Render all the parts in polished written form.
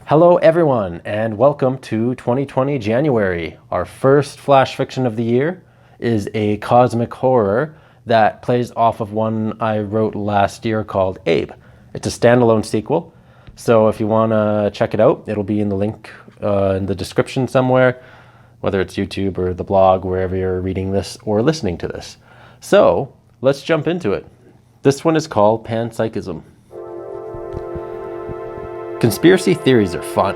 Hello everyone, and welcome to 2020 January. Our first flash fiction of the year is a cosmic horror that plays off of one I wrote last year called Abe. It's a standalone sequel, so if you want to check it out, it'll be in the link in the description somewhere, whether it's YouTube or the blog, wherever you're reading this or listening to this. So, let's jump into it. This one is called Panpsychism. Conspiracy theories are fun.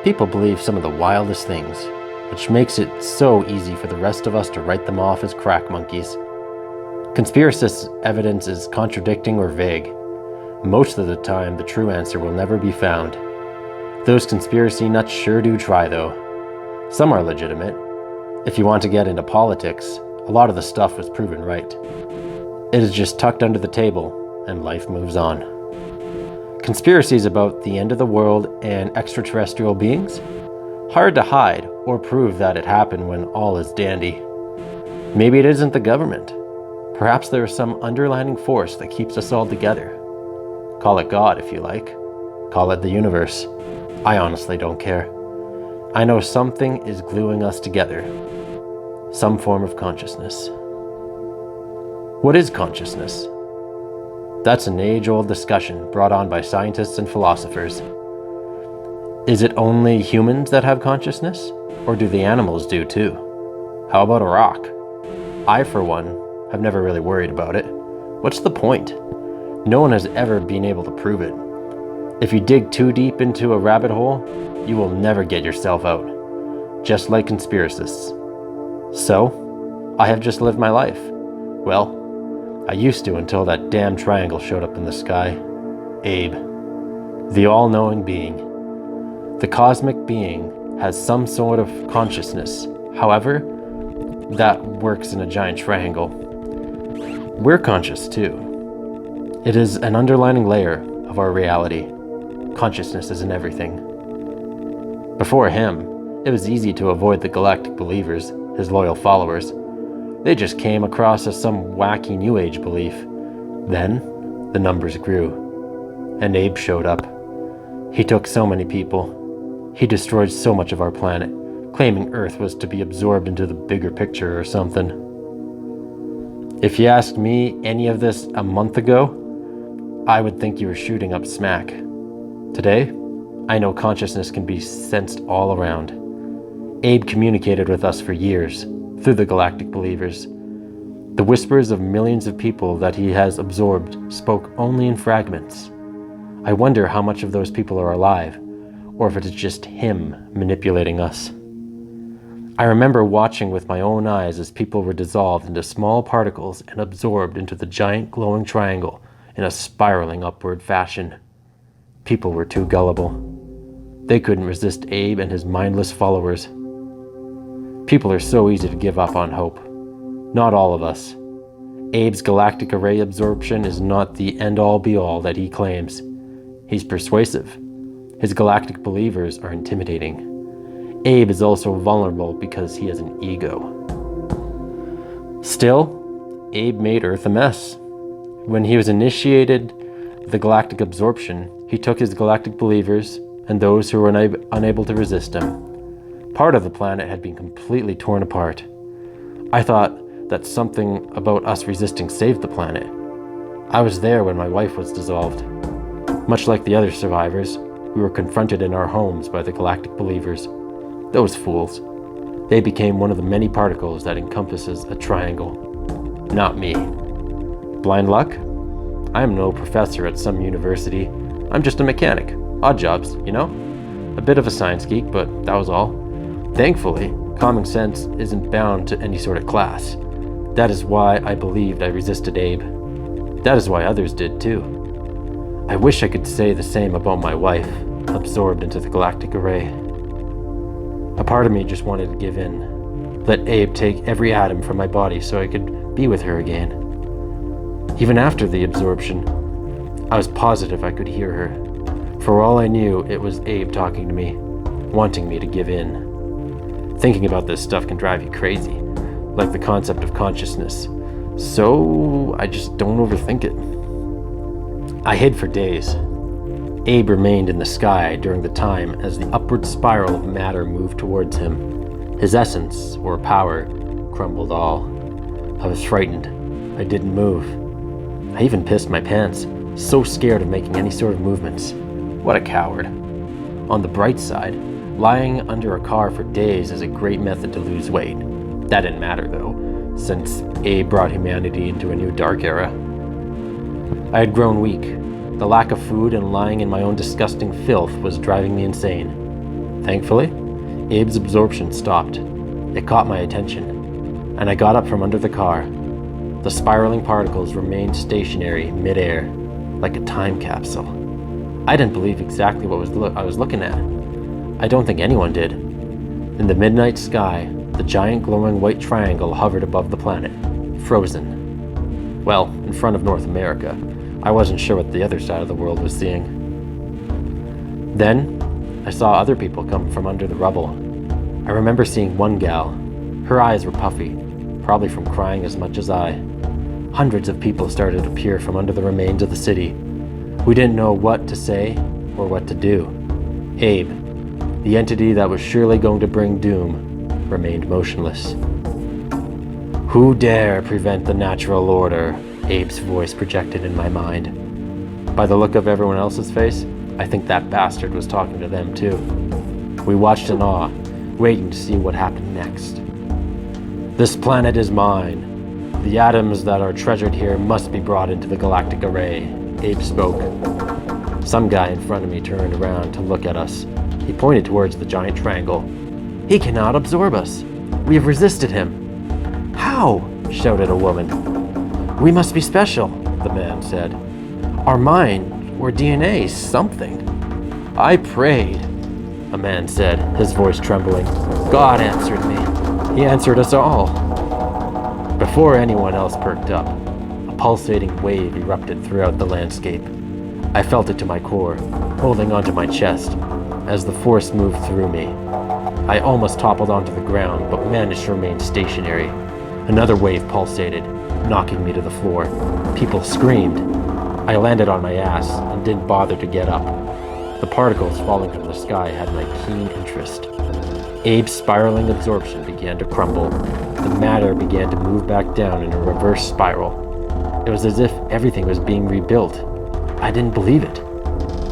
People believe some of the wildest things, which makes it so easy for the rest of us to write them off as crack monkeys. Conspiracist evidence is contradicting or vague. Most of the time, the true answer will never be found. Those conspiracy nuts sure do try, though. Some are legitimate. If you want to get into politics, a lot of the stuff was proven right. It is just tucked under the table, and life moves on. Conspiracies about the end of the world and extraterrestrial beings? Hard to hide or prove that it happened when all is dandy. Maybe it isn't the government. Perhaps there is some underlying force that keeps us all together. Call it God if you like. Call it the universe. I honestly don't care. I know something is gluing us together. Some form of consciousness. What is consciousness? That's an age-old discussion brought on by scientists and philosophers. Is it only humans that have consciousness? Or do the animals do too? How about a rock? I, for one, have never really worried about it. What's the point? No one has ever been able to prove it. If you dig too deep into a rabbit hole, you will never get yourself out. Just like conspiracists. So, I have just lived my life. Well, I used to until that damn triangle showed up in the sky. Abe. The all-knowing being. The cosmic being has some sort of consciousness. However, that works in a giant triangle. We're conscious too. It is an underlying layer of our reality. Consciousness is in everything. Before him, it was easy to avoid the Galactic Believers, his loyal followers. They just came across as some wacky New Age belief. Then, the numbers grew, and Abe showed up. He took so many people. He destroyed so much of our planet, claiming Earth was to be absorbed into the bigger picture or something. If you asked me any of this a month ago, I would think you were shooting up smack. Today, I know consciousness can be sensed all around. Abe communicated with us for years, through the Galactic Believers. The whispers of millions of people that he has absorbed spoke only in fragments. I wonder how much of those people are alive, or if it is just him manipulating us. I remember watching with my own eyes as people were dissolved into small particles and absorbed into the giant glowing triangle in a spiraling upward fashion. People were too gullible. They couldn't resist Abe and his mindless followers. People are so easy to give up on hope. Not all of us. Abe's Galactic Array absorption is not the end-all be-all that he claims. He's persuasive. His Galactic Believers are intimidating. Abe is also vulnerable because he has an ego. Still, Abe made Earth a mess. When he was initiated the Galactic absorption, he took his Galactic Believers and those who were unable to resist him. Part of the planet had been completely torn apart. I thought that something about us resisting saved the planet. I was there when my wife was dissolved. Much like the other survivors, we were confronted in our homes by the Galactic Believers. Those fools. They became one of the many particles that encompasses a triangle. Not me. Blind luck? I am no professor at some university. I'm just a mechanic. Odd jobs, you know? A bit of a science geek, but that was all. Thankfully, common sense isn't bound to any sort of class. That is why I believed I resisted Abe. That is why others did too. I wish I could say the same about my wife, absorbed into the Galactic Array. A part of me just wanted to give in. Let Abe take every atom from my body so I could be with her again. Even after the absorption, I was positive I could hear her. For all I knew, it was Abe talking to me, wanting me to give in. Thinking about this stuff can drive you crazy, like the concept of consciousness. So I just don't overthink it. I hid for days. Abe remained in the sky during the time as the upward spiral of matter moved towards him. His essence, or power, crumbled all. I was frightened. I didn't move. I even pissed my pants, so scared of making any sort of movements. What a coward. On the bright side, lying under a car for days is a great method to lose weight. That didn't matter though, since Abe brought humanity into a new dark era. I had grown weak. The lack of food and lying in my own disgusting filth was driving me insane. Thankfully, Abe's absorption stopped. It caught my attention, and I got up from under the car. The spiraling particles remained stationary mid-air, like a time capsule. I didn't believe exactly what I was looking at. I don't think anyone did. In the midnight sky, the giant glowing white triangle hovered above the planet, frozen. Well, in front of North America. I wasn't sure what the other side of the world was seeing. Then, I saw other people come from under the rubble. I remember seeing one gal. Her eyes were puffy, probably from crying as much as I. Hundreds of people started to appear from under the remains of the city. We didn't know what to say or what to do. Abe, the entity that was surely going to bring doom, remained motionless. Who dare prevent the natural order? Abe's voice projected in my mind. By the look of everyone else's face, I think that bastard was talking to them too. We watched in awe, waiting to see what happened next. This planet is mine. The atoms that are treasured here must be brought into the Galactic Array, Abe spoke. Some guy in front of me turned around to look at us. He pointed towards the giant triangle. He cannot absorb us. We have resisted him. How? Shouted a woman. We must be special, the man said. Our mind or DNA, something. I prayed, a man said, his voice trembling. God answered me. He answered us all. Before anyone else perked up, a pulsating wave erupted throughout the landscape. I felt it to my core, holding onto my chest, as the force moved through me. I almost toppled onto the ground, but managed to remain stationary. Another wave pulsated, knocking me to the floor. People screamed. I landed on my ass and didn't bother to get up. The particles falling from the sky had my keen interest. Abe's spiraling absorption began to crumble. The matter began to move back down in a reverse spiral. It was as if everything was being rebuilt. I didn't believe it.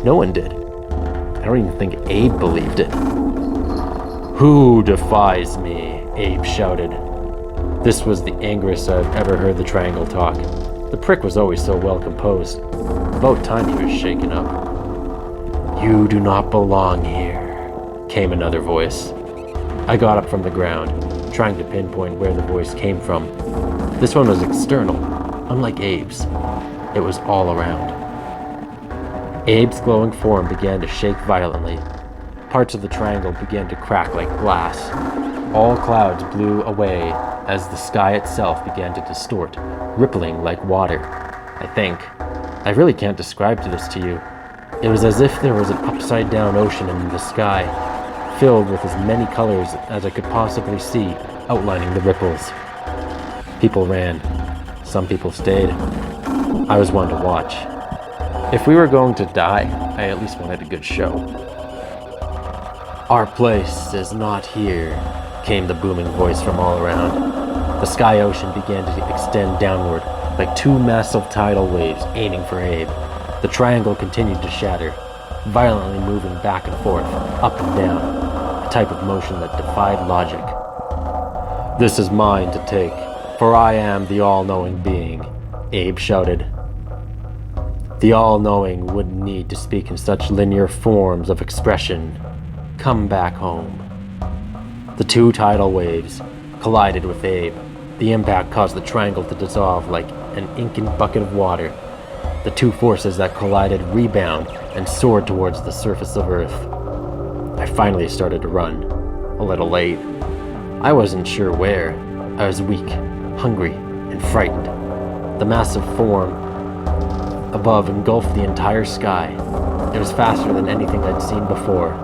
No one did. I don't even think Abe believed it. Who defies me? Abe shouted. This was the angriest I've ever heard the triangle talk. The prick was always so well composed. About time he was shaken up. You do not belong here, came another voice. I got up from the ground, trying to pinpoint where the voice came from. This one was external, unlike Abe's. It was all around. Abe's glowing form began to shake violently. Parts of the triangle began to crack like glass. All clouds blew away as the sky itself began to distort, rippling like water. I think. I really can't describe this to you. It was as if there was an upside-down ocean in the sky, filled with as many colors as I could possibly see, outlining the ripples. People ran. Some people stayed. I was one to watch. If we were going to die, I at least wanted a good show. Our place is not here, came the booming voice from all around. The sky ocean began to extend downward, like two massive tidal waves aiming for Abe. The triangle continued to shatter, violently moving back and forth, up and down, a type of motion that defied logic. This is mine to take, for I am the all-knowing being, Abe shouted. The all-knowing wouldn't need to speak in such linear forms of expression. Come back home. The two tidal waves collided with Abe. The impact caused the triangle to dissolve like an inking bucket of water. The two forces that collided rebound and soared towards the surface of Earth. I finally started to run, a little late. I wasn't sure where. I was weak, hungry, and frightened. The massive form above engulfed the entire sky. It was faster than anything I'd seen before.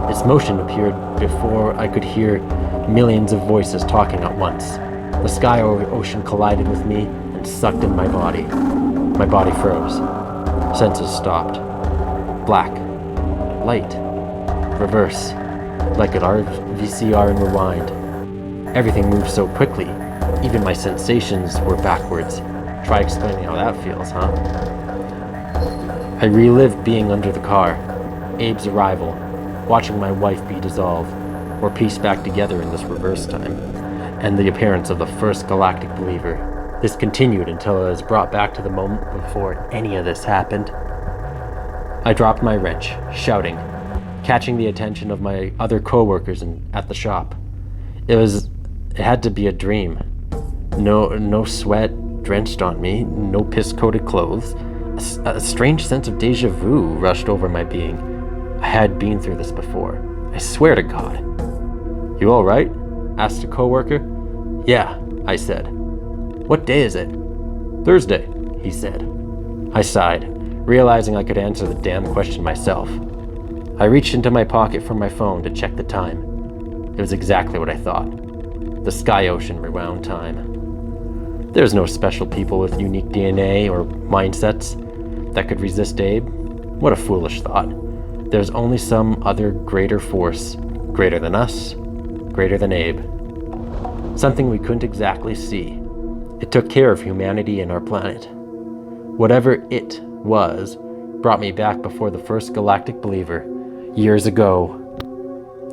Its motion appeared before I could hear millions of voices talking at once. The sky over the ocean collided with me and sucked in my body. My body froze. Senses stopped. Black. light. Reverse. Like an VCR and rewind. Everything moved so quickly. Even my sensations were backwards. Try explaining how that feels, huh? I relived being under the car, Abe's arrival, watching my wife be dissolved, or pieced back together in this reverse time, and the appearance of the first Galactic Believer. This continued until I was brought back to the moment before any of this happened. I dropped my wrench, shouting, catching the attention of my other co-workers at the shop. It had to be a dream. No sweat drenched on me, no piss-coated clothes. A strange sense of deja vu rushed over my being. I had been through this before. I swear to God. "You all right?" asked a coworker. "Yeah," I said. "What day is it?" "Thursday," he said. I sighed, realizing I could answer the damn question myself. I reached into my pocket for my phone to check the time. It was exactly what I thought. The Sky Ocean rewound time. There's no special people with unique DNA or mindsets that could resist Abe. What a foolish thought. There's only some other greater force, greater than us, greater than Abe. Something we couldn't exactly see. It took care of humanity and our planet. Whatever it was brought me back before the first Galactic Believer, years ago.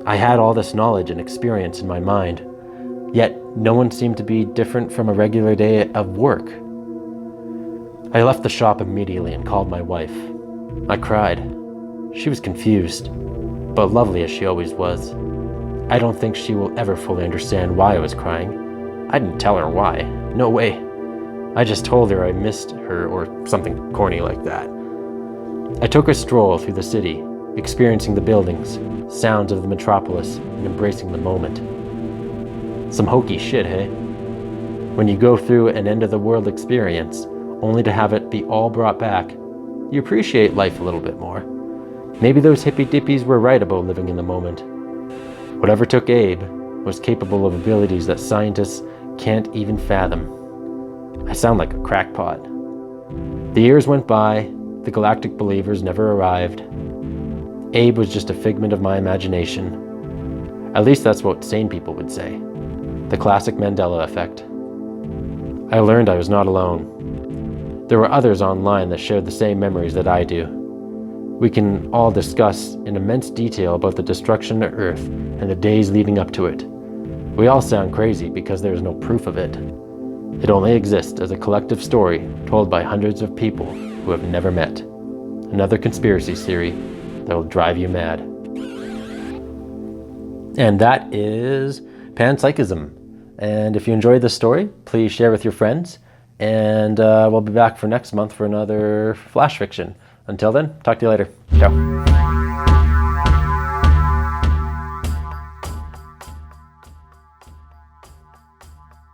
I had all this knowledge and experience in my mind, yet no one seemed to be different from a regular day of work. I left the shop immediately and called my wife. I cried. She was confused, but lovely as she always was. I don't think she will ever fully understand why I was crying. I didn't tell her why. No way. I just told her I missed her or something corny like that. I took a stroll through the city, experiencing the buildings, sounds of the metropolis, and embracing the moment. Some hokey shit, hey? When you go through an end-of-the-world experience, only to have it be all brought back, you appreciate life a little bit more. Maybe those hippy-dippies were right about living in the moment. Whatever took Abe was capable of abilities that scientists can't even fathom. I sound like a crackpot. The years went by, the Galactic Believers never arrived. Abe was just a figment of my imagination. At least that's what sane people would say. The classic Mandela effect. I learned I was not alone. There were others online that shared the same memories that I do. We can all discuss in immense detail about the destruction of Earth and the days leading up to it. We all sound crazy because there is no proof of it. It only exists as a collective story told by hundreds of people who have never met. Another conspiracy theory that will drive you mad. And that is Panpsychism. And if you enjoyed this story, please share with your friends. And we'll be back for next month for another flash fiction. Until then, talk to you later. Ciao.